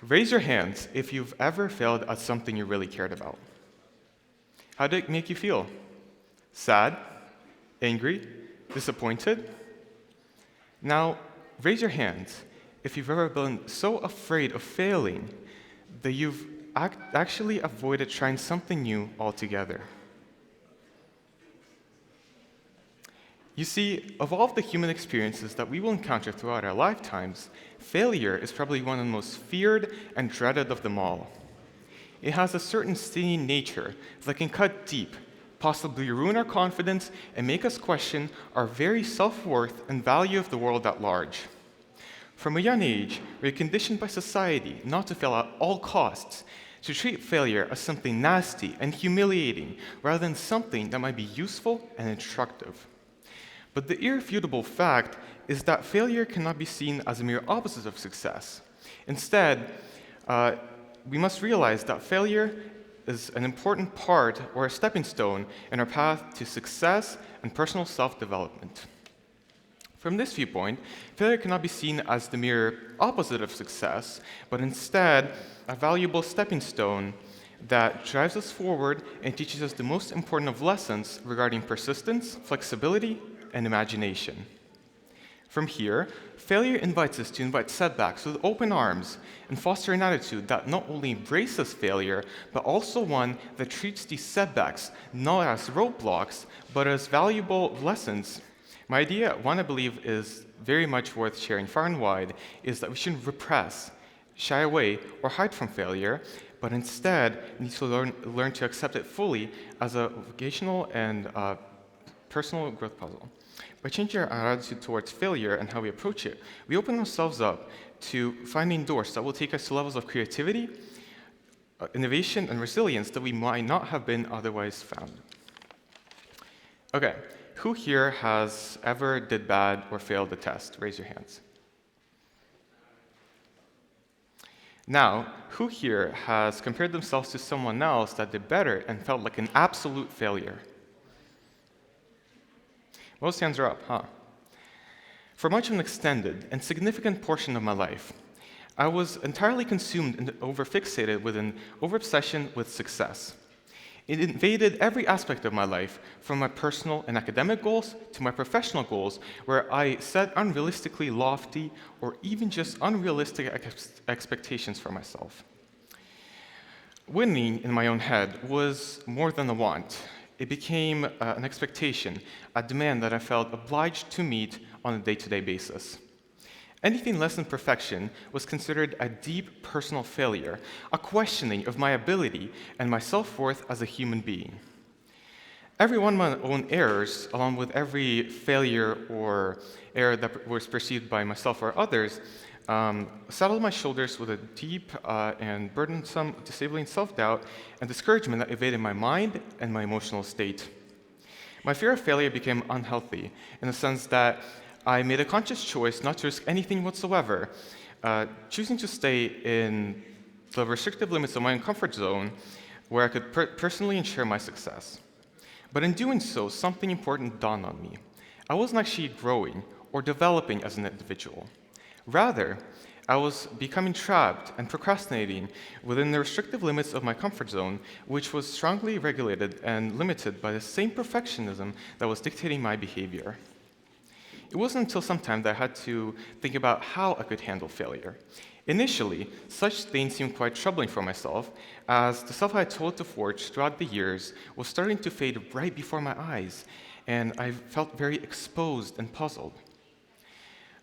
Raise your hands if you've ever failed at something you really cared about. How did it make you feel? Sad? Angry? Disappointed? Now, raise your hands if you've ever been so afraid of failing that you've actually avoided trying something new altogether. You see, of all of the human experiences that we will encounter throughout our lifetimes, failure is probably one of the most feared and dreaded of them all. It has a certain stinging nature that can cut deep, possibly ruin our confidence and make us question our very self-worth and value of the world at large. From a young age, we're conditioned by society not to fail at all costs, to treat failure as something nasty and humiliating rather than something that might be useful and instructive. But the irrefutable fact is that failure cannot be seen as a mere opposite of success. Instead, we must realize that failure is an important part or a stepping stone in our path to success and personal self-development. From this viewpoint, failure cannot be seen as the mere opposite of success, but instead a valuable stepping stone that drives us forward and teaches us the most important of lessons regarding persistence, flexibility, and imagination. From here, failure invites us to invite setbacks with open arms and foster an attitude that not only embraces failure, but also one that treats these setbacks not as roadblocks, but as valuable lessons. My idea, one I believe is very much worth sharing far and wide, is that we shouldn't repress, shy away, or hide from failure, but instead need to learn to accept it fully as a vocational and personal growth puzzle. By changing our attitude towards failure and how we approach it, we open ourselves up to finding doors that will take us to levels of creativity, innovation, and resilience that we might not have been otherwise found. Okay, who here has ever did bad or failed a test? Raise your hands. Now, who here has compared themselves to someone else that did better and felt like an absolute failure? Most hands are up, huh? For much of an extended and significant portion of my life, I was entirely consumed and overfixated with an overobsession with success. It invaded every aspect of my life, from my personal and academic goals to my professional goals, where I set unrealistically lofty or even just unrealistic expectations for myself. Winning in my own head was more than a want. It became an expectation, a demand that I felt obliged to meet on a day-to-day basis. Anything less than perfection was considered a deep personal failure, a questioning of my ability and my self-worth as a human being. Every one of my own errors, along with every failure or error that was perceived by myself or others, sat on my shoulders with a deep and burdensome, disabling self-doubt and discouragement that invaded my mind and my emotional state. My fear of failure became unhealthy in the sense that I made a conscious choice not to risk anything whatsoever, choosing to stay in the restrictive limits of my own comfort zone where I could personally ensure my success. But in doing so, something important dawned on me. I wasn't actually growing or developing as an individual. Rather, I was becoming trapped and procrastinating within the restrictive limits of my comfort zone, which was strongly regulated and limited by the same perfectionism that was dictating my behavior. It wasn't until some time that I had to think about how I could handle failure. Initially, such things seemed quite troubling for myself, as the self I had told to forge throughout the years was starting to fade right before my eyes, and I felt very exposed and puzzled.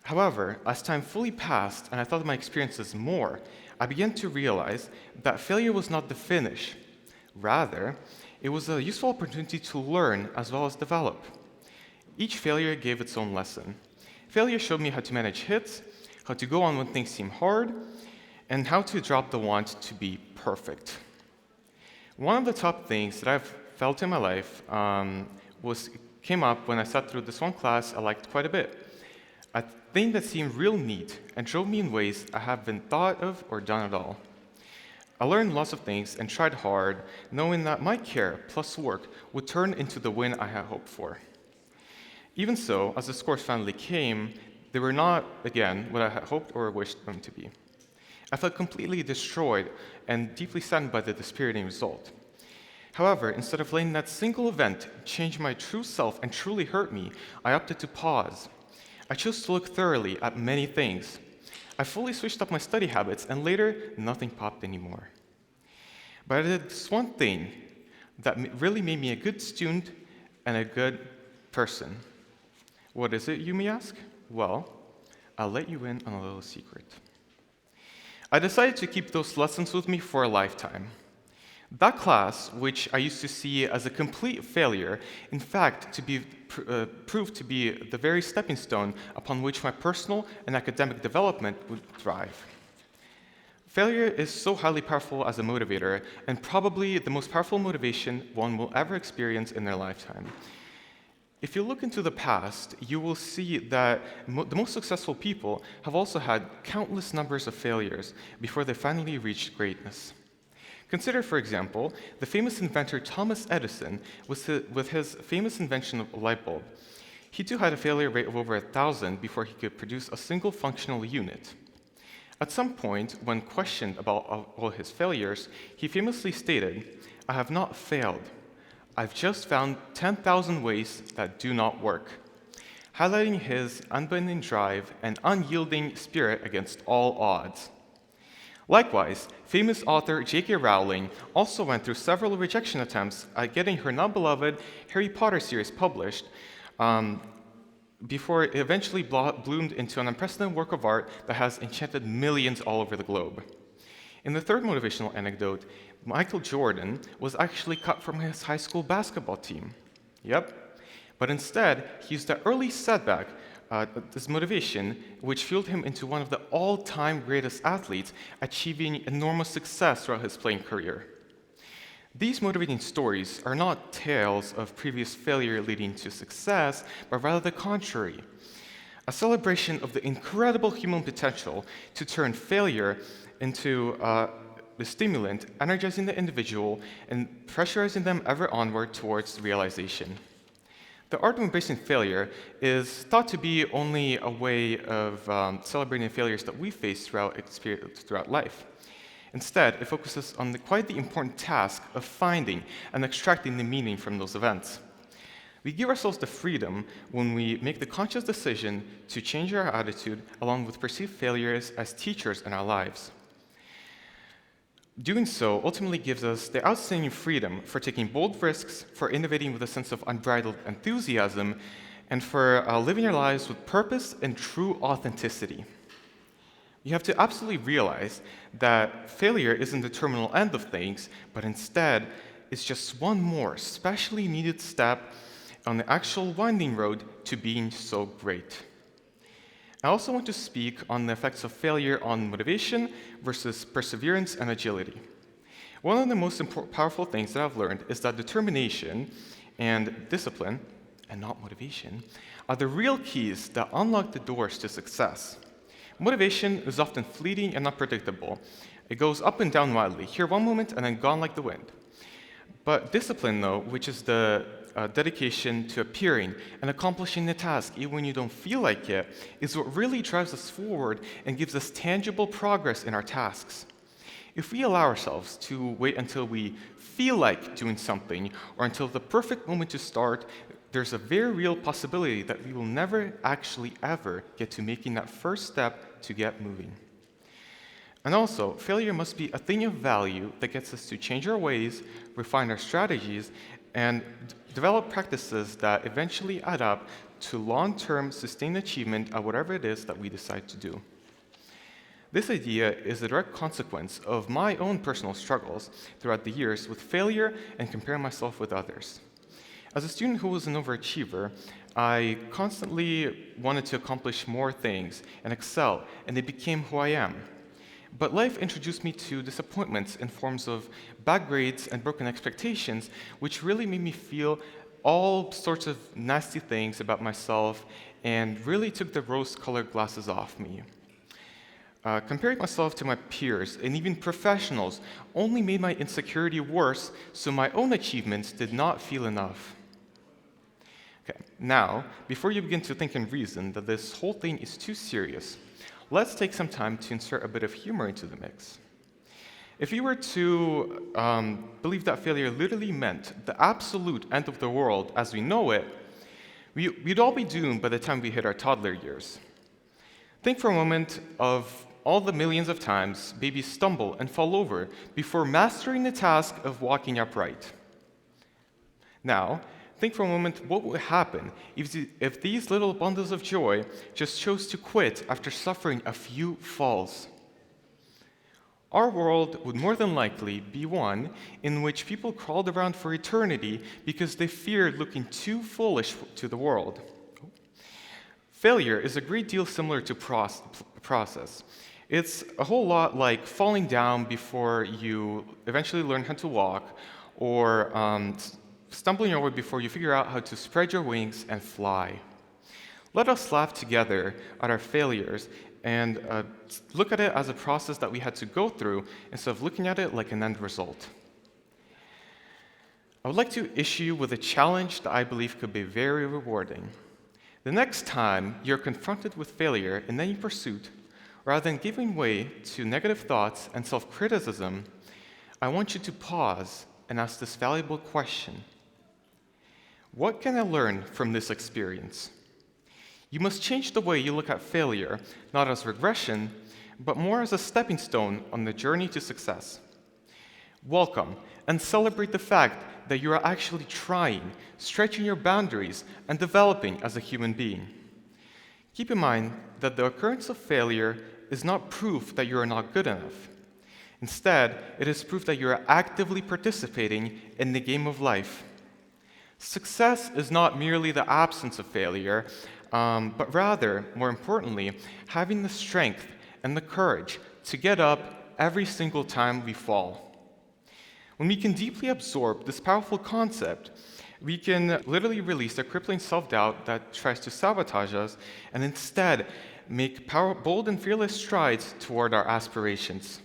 However, as time fully passed and I thought of my experiences more, I began to realize that failure was not the finish. Rather, it was a useful opportunity to learn as well as develop. Each failure gave its own lesson. Failure showed me how to manage hits, how to go on when things seem hard, and how to drop the want to be perfect. One of the top things that I've felt in my life came up when I sat through this one class I liked quite a bit. A thing that seemed real neat and drove me in ways I haven't thought of or done at all. I learned lots of things and tried hard, knowing that my care plus work would turn into the win I had hoped for. Even so, as the scores finally came, they were not, again, what I had hoped or wished them to be. I felt completely destroyed and deeply saddened by the dispiriting result. However, instead of letting that single event change my true self and truly hurt me, I opted to pause. I chose to look thoroughly at many things. I fully switched up my study habits, and later, nothing popped anymore. But I did this one thing that really made me a good student and a good person. What is it, you may ask? Well, I'll let you in on a little secret. I decided to keep those lessons with me for a lifetime. That class, which I used to see as a complete failure, in fact, proved to be the very stepping stone upon which my personal and academic development would thrive. Failure is so highly powerful as a motivator, and probably the most powerful motivation one will ever experience in their lifetime. If you look into the past, you will see that the most successful people have also had countless numbers of failures before they finally reached greatness. Consider, for example, the famous inventor Thomas Edison with his famous invention of a light bulb. He too had a failure rate of over 1,000 before he could produce a single functional unit. At some point, when questioned about all his failures, he famously stated, "I have not failed. I've just found 10,000 ways that do not work," highlighting his unbending drive and unyielding spirit against all odds. Likewise, famous author J.K. Rowling also went through several rejection attempts at getting her now-beloved Harry Potter series published, before it eventually bloomed into an unprecedented work of art that has enchanted millions all over the globe. In the third motivational anecdote, Michael Jordan was actually cut from his high school basketball team. Yep. But instead, he used that early setback, this motivation, which fueled him into one of the all-time greatest athletes, achieving enormous success throughout his playing career. These motivating stories are not tales of previous failure leading to success, but rather the contrary. A celebration of the incredible human potential to turn failure into the stimulant, energizing the individual and pressurizing them ever onward towards realization. The art of embracing failure is thought to be only a way of celebrating failures that we face throughout life. Instead, it focuses on quite the important task of finding and extracting the meaning from those events. We give ourselves the freedom when we make the conscious decision to change our attitude along with perceived failures as teachers in our lives. Doing so ultimately gives us the outstanding freedom for taking bold risks, for innovating with a sense of unbridled enthusiasm, and for living our lives with purpose and true authenticity. You have to absolutely realize that failure isn't the terminal end of things, but instead is just one more specially needed step on the actual winding road to being so great. I also want to speak on the effects of failure on motivation versus perseverance and agility. One of the most powerful things that I've learned is that determination and discipline, and not motivation, are the real keys that unlock the doors to success. Motivation is often fleeting and unpredictable. It goes up and down wildly, here one moment and then gone like the wind. But discipline, though, which is the dedication to appearing and accomplishing the task even when you don't feel like it, is what really drives us forward and gives us tangible progress in our tasks. If we allow ourselves to wait until we feel like doing something or until the perfect moment to start, there's a very real possibility that we will never actually ever get to making that first step to get moving. And also, failure must be a thing of value that gets us to change our ways, refine our strategies, and develop practices that eventually add up to long-term sustained achievement at whatever it is that we decide to do. This idea is a direct consequence of my own personal struggles throughout the years with failure and comparing myself with others. As a student who was an overachiever, I constantly wanted to accomplish more things and excel, and it became who I am. But life introduced me to disappointments in forms of bad grades and broken expectations, which really made me feel all sorts of nasty things about myself and really took the rose-colored glasses off me. Comparing myself to my peers and even professionals only made my insecurity worse, so my own achievements did not feel enough. Okay, now, before you begin to think and reason that this whole thing is too serious, let's take some time to insert a bit of humor into the mix. If you were to believe that failure literally meant the absolute end of the world as we know it, we'd all be doomed by the time we hit our toddler years. Think for a moment of all the millions of times babies stumble and fall over before mastering the task of walking upright. Now, think for a moment what would happen if these little bundles of joy just chose to quit after suffering a few falls. Our world would more than likely be one in which people crawled around for eternity because they feared looking too foolish to the world. Failure is a great deal similar to process. It's a whole lot like falling down before you eventually learn how to walk, or stumbling your way before you figure out how to spread your wings and fly. Let us laugh together at our failures and look at it as a process that we had to go through instead of looking at it like an end result. I would like to issue with a challenge that I believe could be very rewarding. The next time you're confronted with failure in any pursuit, rather than giving way to negative thoughts and self-criticism, I want you to pause and ask this valuable question. What can I learn from this experience? You must change the way you look at failure, not as regression, but more as a stepping stone on the journey to success. Welcome and celebrate the fact that you are actually trying, stretching your boundaries, and developing as a human being. Keep in mind that the occurrence of failure is not proof that you are not good enough. Instead, it is proof that you are actively participating in the game of life. Success is not merely the absence of failure, but rather, more importantly, having the strength and the courage to get up every single time we fall. When we can deeply absorb this powerful concept, we can literally release the crippling self-doubt that tries to sabotage us and instead make bold and fearless strides toward our aspirations.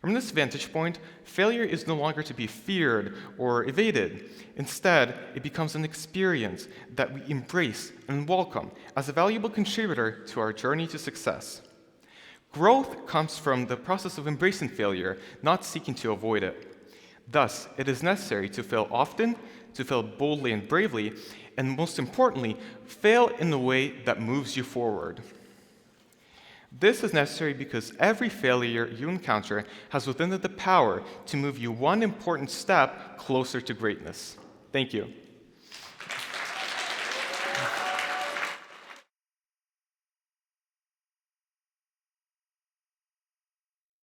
From this vantage point, failure is no longer to be feared or evaded. Instead, it becomes an experience that we embrace and welcome as a valuable contributor to our journey to success. Growth comes from the process of embracing failure, not seeking to avoid it. Thus, it is necessary to fail often, to fail boldly and bravely, and most importantly, fail in the way that moves you forward. This is necessary because every failure you encounter has within it the power to move you one important step closer to greatness. Thank you.